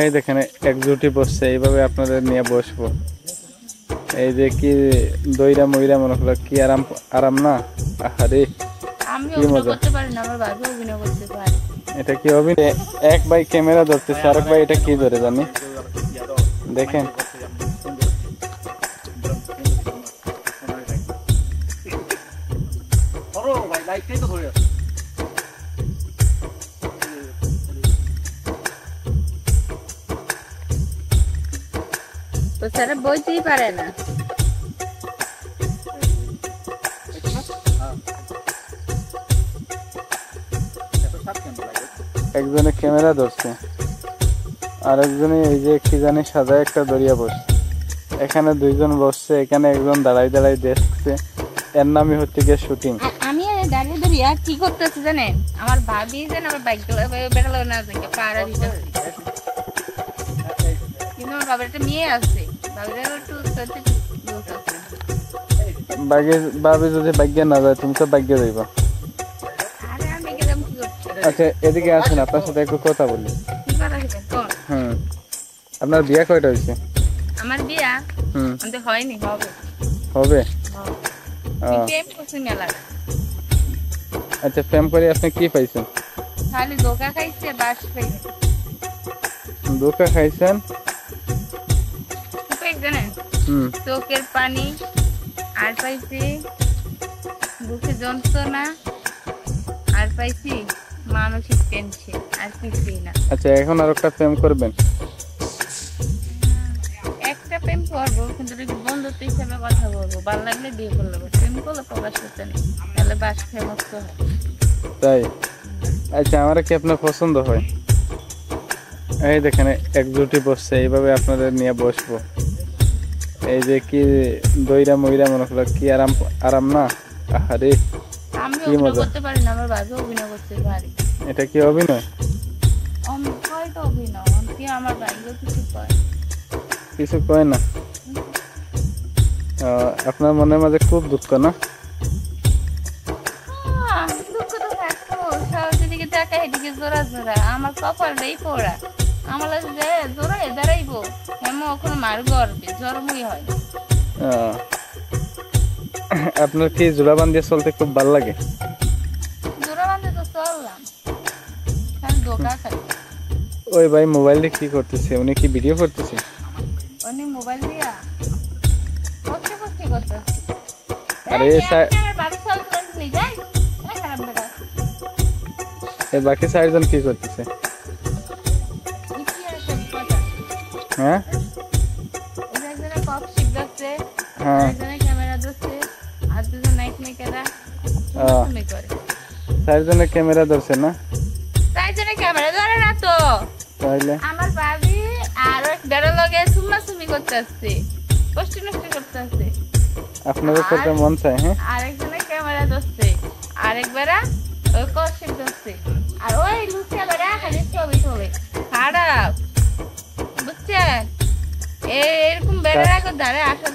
এই দেখেন এক জুটি বসছে, এইভাবে আপনাদের নিয়ে বসবো। এই যে কি দইরা মইরা মনে হলো কি আরাম আরাম না। আরে আমি কি অভিনয় মজা, করতে পারি না, আমার ভাবি অভিনয় করতে পারে। এটা কি অভিনয়? এক ভাই ক্যামেরা ধরতেছে, আরেক ভাই এটা কি ধরে জানি, দেখেন। তো স্যার বইতেই পারে না। একজনে ক্যামেরা ধরছে, আর একজনে এই যে কি জানি সাদা একটা দরিয়া বসছে। এখানে দুইজন বসছে, এখানে একজন দাঁড়াই দাঁড়াই দেখছে। এর নামই হচ্ছে গিয়ে শুটিং। আমি দাঁড়িয়ে দাঁড়িয়ে কি করতেছি জানেন, আমার ভাবি যেন আমার বাইক বেড়ালো না দেখে পাড়া দিতে, কিন্তু আমার বাবার একটা মেয়ে আছে, বাবার একটু ভাবি যদি ভাগ্য না যায়, তুমি তো ভাগ্য যাইবা। আরে আমি গেলাম কি করছি। আচ্ছা এদিকে আসেন, আপনার সাথে একটু কথা বলি। কি করা হইবে কোন? আপনার বিয়ে কয়টা হয়েছে? আমার বিয়া আমাদের হয়নি, হবে। হবে? প্রেম করছি মেলা। আচ্ছা প্রেম করে আপনি কি পাইছেন? খালি ধোকা খাইছে, বাস খাইছে। ধোকা খাইছেন? জানেন চোখের পানি, আর পাইছি বুকে যন্ত্রণা, আর পাইছি মানসিক টেনশন, আর কিছুই না। আচ্ছা এখন আর একটা প্রেম করবেন? একটা প্রেম করবো, কিন্তু বন্ধুত্ব হিসাবে কথা বলবো, ভালো লাগলে বিয়ে করলে। প্রেম করলে প্রকাশ করতে নেই, তাহলে বাস খেয়ে মস্ত হয়। তাই? আচ্ছা আমার কি আপনার পছন্দ হয়? এই দেখেন এক জুটি বসছে, এইভাবে আপনাদের নিয়ে বসবো। এই যে কি দইরা মইরা মনে হলো কি আরাম আরাম না। আরে আমি কি অভিনয় মজা, করতে পারি না, আমার ভাবি অভিনয় করতে পারে। এটা কি অভিনয়? হয়তো অভিনয়, কি আমার ভাইও কিছু কয়, কিছু কয় না। আপনার মনের মাঝে খুব দুঃখ না? দুঃখ তো থাকতো, যেদিকে টাকা এদিকে জোড়া জোড়া, আমার কপালটাই পোড়া। আমার যে জোড়ায় দাঁড়াইবো এমন ওখানে মার গর্বে জন্মই হয়। আপনার কি জোড়া বান্ধিয়ে চলতে খুব ভালো লাগে? জোড়া বান্ধে তো চললাম, ধোকা খাই। ওই ভাই মোবাইল দিয়ে কি করতেছে? উনি কি ভিডিও করতেছে? উনি মোবাইল দিয়া কষ্ট কষ্ট করতেছে। আরে বাকি চারজন কি করতেছে? হ্যাঁ চারজনে ক্যামেরা ধরছে না? চারজনে ক্যামেরা ধরে না তো, তাহলে আমার ভাবি আর একবার লগে সুমাসুমি করতে আসছে, কষ্ট নষ্ট করতে আসছে। আপনাদের করতে মন চায়? হ্যাঁ আরেকজনে ক্যামেরা ধরছে, আরেকবারা ওই কষ্ট ধরছে, আর ওই লুচিয়া বেড়া খালি ছবি ছবি খারাপ, বুঝছেন? এরকম বেড়ার আগে ধারে আসা